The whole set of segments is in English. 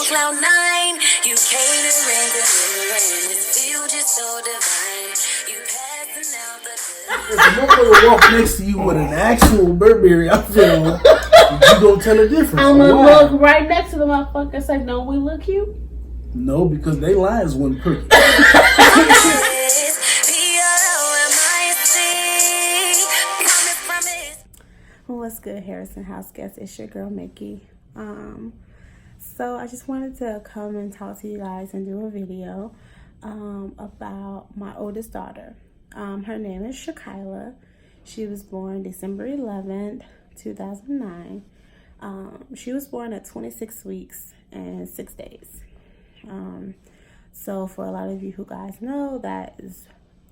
on cloud nine. You catering, delivering. This feel just so divine. You passing out the If a motherfucker walk next to you with an actual Burberry outfit on, you gonna tell a difference. I'm gonna look right next to the motherfucker and say, "Don't we look cute?" No, because they lines wasn't pretty. What's good, Harrison House guests? It's your girl Mickey. So I just wanted to come and talk to you guys and do a video about my oldest daughter. Her name is Shakila. She was born December 11th, 2009. She was born at 26 weeks and 6 days. So for a lot of you who guys know, that is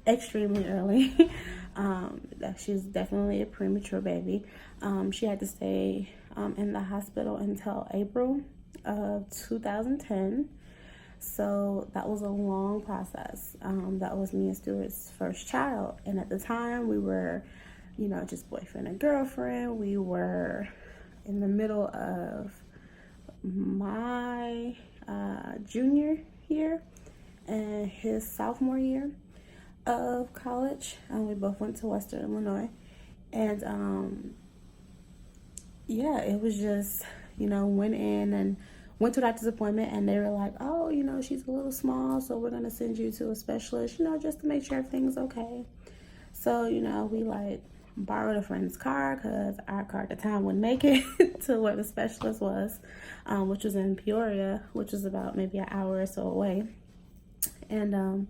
extremely early. She's definitely a premature baby. She had to stay in the hospital until April of 2010. So that was a long process. That was me and Stuart's first child. And at the time we were, just boyfriend and girlfriend. We were in the middle of my junior year and his sophomore year of college. We both went to Western Illinois. And it was just, went in and went to a doctor's appointment, and they were like, oh, she's a little small, so we're going to send you to a specialist, just to make sure everything's okay. So, we borrowed a friend's car because our car at the time wouldn't make it to where the specialist was, which was in Peoria, which was about maybe an hour or so away. And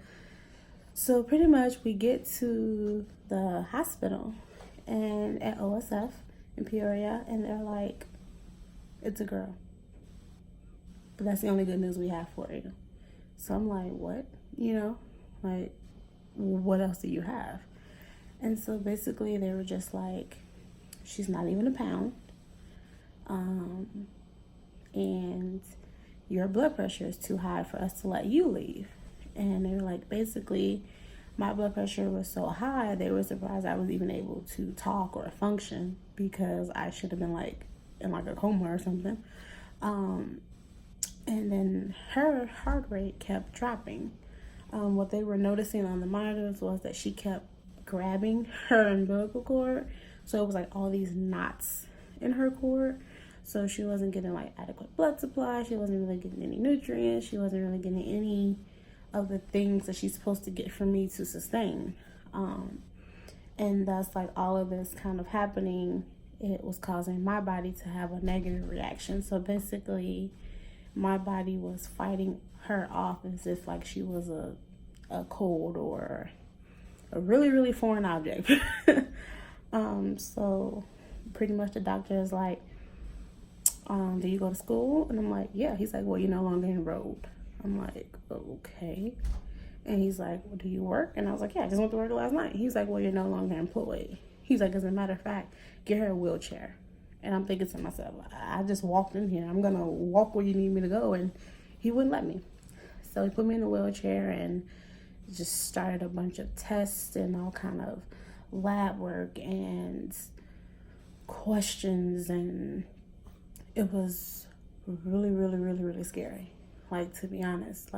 so pretty much we get to the hospital and at OSF in Peoria, and they're like, it's a girl. But that's the only good news we have for you. So I'm like, what? What else do you have? And so basically they were just like, she's not even a pound. And your blood pressure is too high for us to let you leave. And they were like, basically, my blood pressure was so high, they were surprised I was even able to talk or function, because I should have been in a coma or something. And then her heart rate kept dropping. What they were noticing on the monitors was that she kept grabbing her umbilical cord. So it was all these knots in her cord. So she wasn't getting adequate blood supply. She wasn't really getting any nutrients. She wasn't really getting any of the things that she's supposed to get from me to sustain. And thus, all of this kind of happening, it was causing my body to have a negative reaction. So basically, my body was fighting her off as if she was a cold or a really, really foreign object. So pretty much the doctor is like, do you go to school? And I'm like, yeah. He's like, well, you're no longer enrolled. I'm like, okay. And he's like, well, do you work? And I was like, yeah, I just went to work last night. He's like, well, you're no longer employed. He's like, as a matter of fact, get her a wheelchair. And I'm thinking to myself, I just walked in here. I'm going to walk where you need me to go. And he wouldn't let me. So he put me in a wheelchair and just started a bunch of tests and all kind of lab work and questions. And it was really, really, really, really scary. To be honest,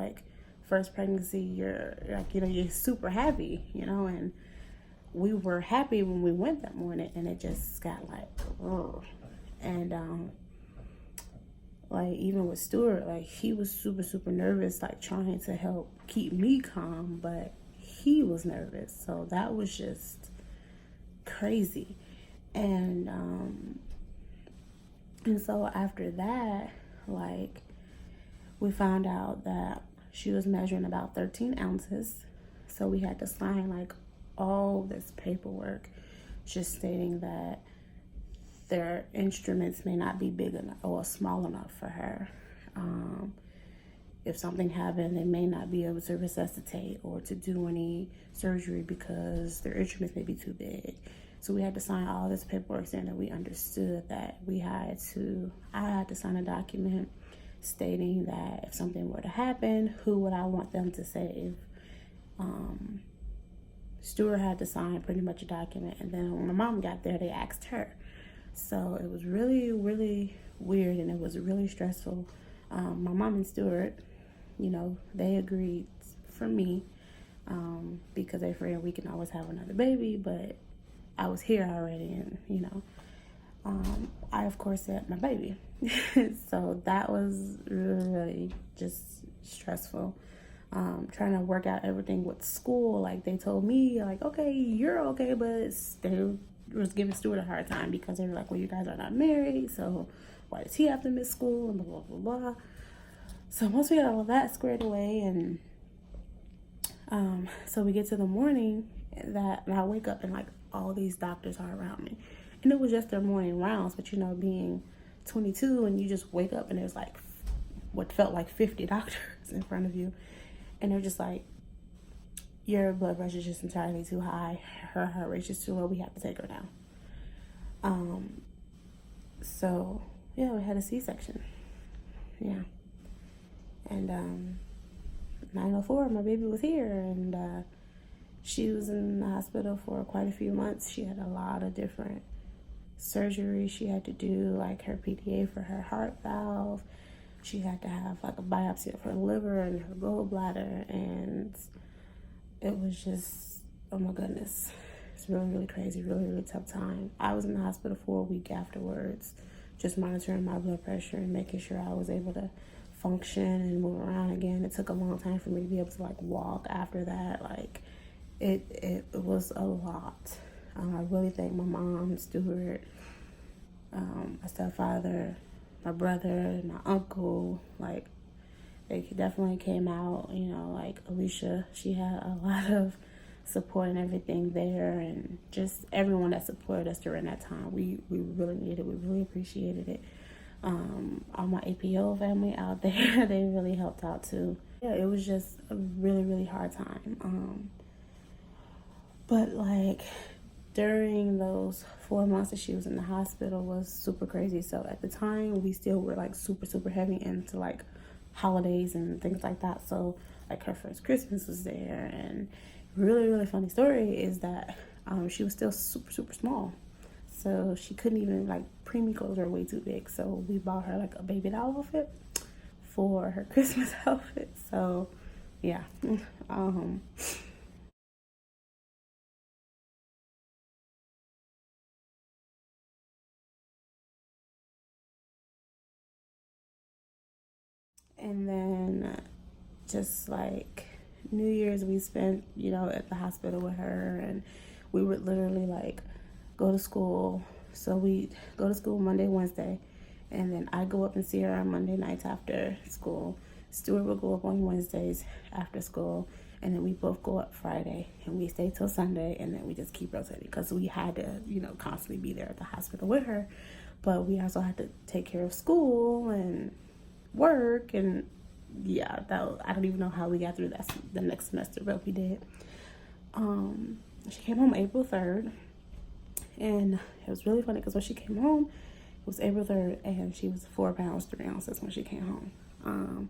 first pregnancy, you're you're super happy, and we were happy when we went that morning, and it just got ugh. And even with Stuart, he was super, super nervous, trying to help keep me calm, but he was nervous. So that was just crazy. And so after that, we found out that she was measuring about 13 ounces. So we had to sign all this paperwork just stating that their instruments may not be big enough or small enough for her. If something happened, they may not be able to resuscitate or to do any surgery because their instruments may be too big. So we had to sign all this paperwork saying that we understood that I had to sign a document stating that if something were to happen, who would I want them to save? Stuart had to sign pretty much a document, and then when my mom got there, they asked her. So it was really, really weird, and it was really stressful. My mom and Stuart, they agreed for me, because they figured we can always have another baby, but I was here already, and I of course said my baby. So that was really, really just stressful. Trying to work out everything with school. Like, they told me, like, okay, you're okay, but they was giving Stuart a hard time because they were like, well, you guys are not married, so why does he have to miss school, and blah, blah, blah, blah. So once we got all of that squared away, and so we get to the morning and I wake up and like all these doctors are around me. And it was just their morning rounds, but being 22 and you just wake up and there's like what felt like 50 doctors in front of you. And they're just like, your blood pressure is just entirely too high. Her heart rate's just too low. We have to take her down. So yeah, we had a C-section. Yeah. And 904, my baby was here, and she was in the hospital for quite a few months. She had a lot of different surgeries she had to do, like her PDA for her heart valve. She had to have like a biopsy of her liver and her gallbladder, and it was just, oh my goodness, it's really, really crazy, really, really tough time. I was in the hospital for a week afterwards, just monitoring my blood pressure and making sure I was able to function and move around again. It took a long time for me to be able to like walk after that. Like, it was a lot. I really thank my mom, Stuart, my stepfather, my brother, my uncle. Like, they definitely came out, like Alicia, she had a lot of support and everything there, and just everyone that supported us during that time. We really needed it. We really appreciated it. All my APO family out there, they really helped out too. Yeah, it was just a really, really hard time. But like, during those 4 months that she was in the hospital was super crazy. So at the time, we still were like super, super heavy into like holidays and things like that. So like, her first Christmas was there, and really, really funny story is that she was still super, super small. So she couldn't even, like, preemie clothes were way too big. So we bought her like a baby doll outfit for her Christmas outfit. So yeah. And then just like New Year's, we spent, at the hospital with her, and we would literally like go to school. So we go to school Monday, Wednesday, and then I go up and see her on Monday nights after school. Stuart will go up on Wednesdays after school, and then we both go up Friday, and we stay till Sunday, and then we just keep rotating because we had to, constantly be there at the hospital with her. But we also had to take care of school and work, and yeah, I don't even know how we got through that the next semester, but we did. She came home April 3rd, and it was really funny because when she came home, it was April 3rd, and she was 4 pounds 3 ounces when she came home.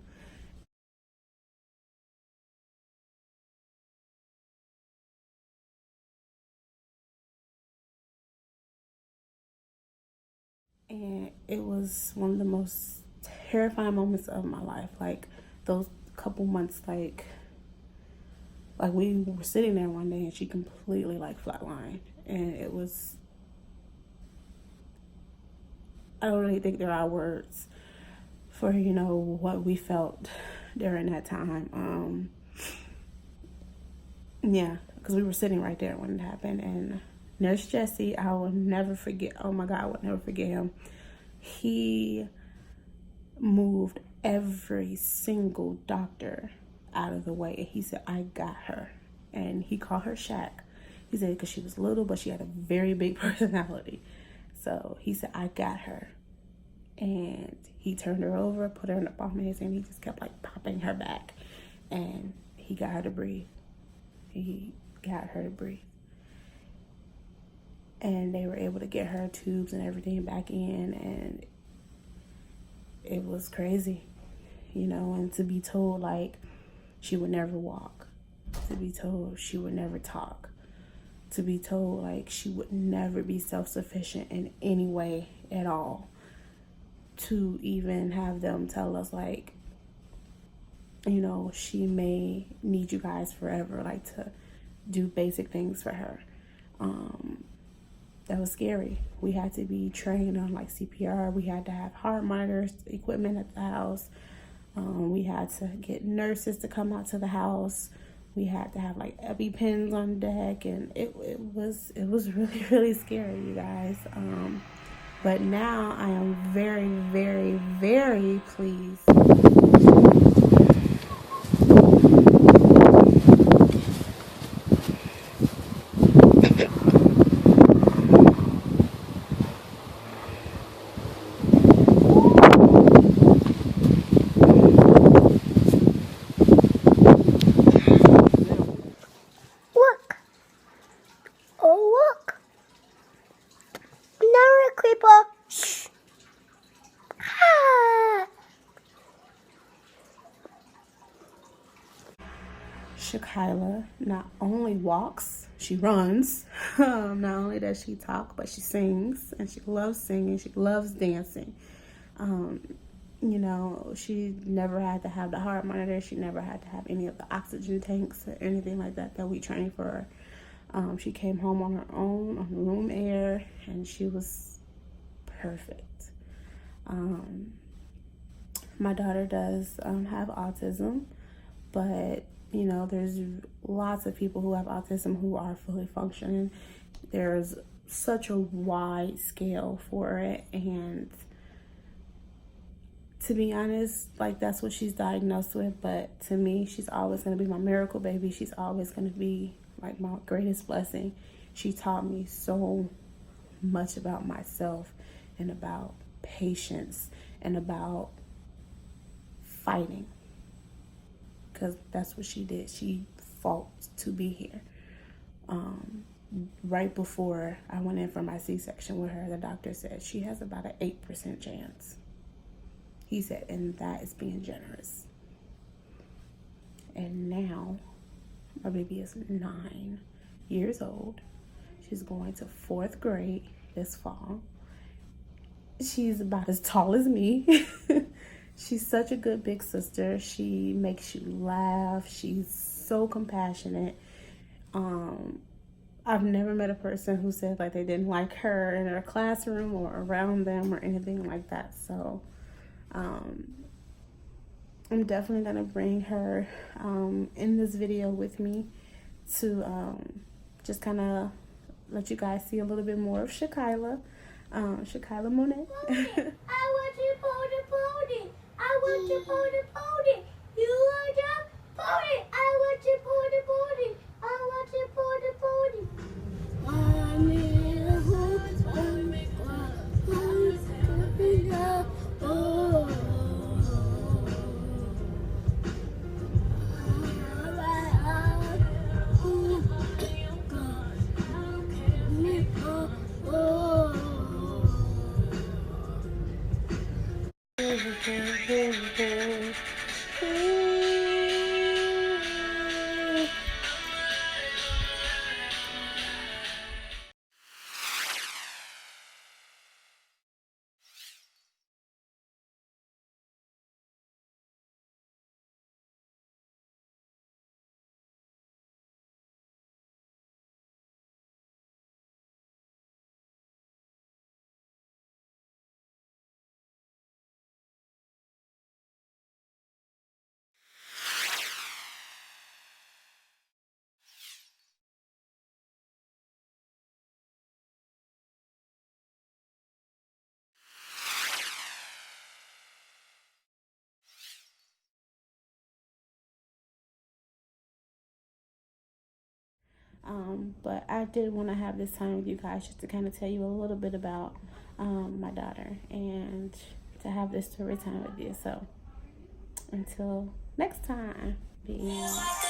And it was one of the most terrifying moments of my life. Like, those couple months, like we were sitting there one day and she completely like flatlined, and it was, I don't really think there are words for what we felt during that time. Yeah, because we were sitting right there when it happened, and Nurse Jesse, I will never forget. Oh my God, I will never forget him. He moved every single doctor out of the way, and he said, I got her. And he called her Shaq. He said, because she was little, but she had a very big personality. So he said, I got her. And he turned her over, put her in the palm of his hand. He just kept like popping her back, and he got her to breathe. He got her to breathe. And they were able to get her tubes and everything back in, and it was crazy, and to be told like she would never walk, to be told she would never talk, to be told like she would never be self-sufficient in any way at all. to even have them tell us, like, you know, she may need you guys forever, like to do basic things for her. That was scary. We had to be trained on like CPR. We had to have heart monitors, equipment at the house. We had to get nurses to come out to the house. We had to have like EpiPens on deck, and it was really, really scary, you guys. But now I am very, very, very pleased. Look. Oh, look. Another creeper. Shh. Ah. Shakyla not only walks, she runs. Not only does she talk, but she sings, and she loves singing. She loves dancing. You know, she never had to have the heart monitor. She never had to have any of the oxygen tanks or anything like that we trained for her. She came home on her own, on room air, and she was perfect. My daughter does have autism, but you know, there's lots of people who have autism who are fully functioning. There's such a wide scale for it, and to be honest, like, that's what she's diagnosed with. But to me, she's always going to be my miracle baby. She's always going to be like my greatest blessing. She taught me so much about myself, and about patience, and about fighting, because that's what she did. She fought to be here. Right before I went in for my C-section with her, the doctor said she has about an 8% chance. He said, and that is being generous. And now my baby is 9 years old. She's going to 4th grade this fall. She's about as tall as me. She's such a good big sister. She makes you laugh. She's so compassionate. I've never met a person who said like they didn't like her in her classroom or around them or anything like that. So I'm definitely gonna bring her in this video with me to just kind of let you guys see a little bit more of Shakyla. Shakyla Monet. I want you pony pony. I want you pony pony. You want your pony. I want you pony pony. I want you pony pony. But I did want to have this time with you guys just to kind of tell you a little bit about my daughter, and to have this story time with you. So until next time, peace.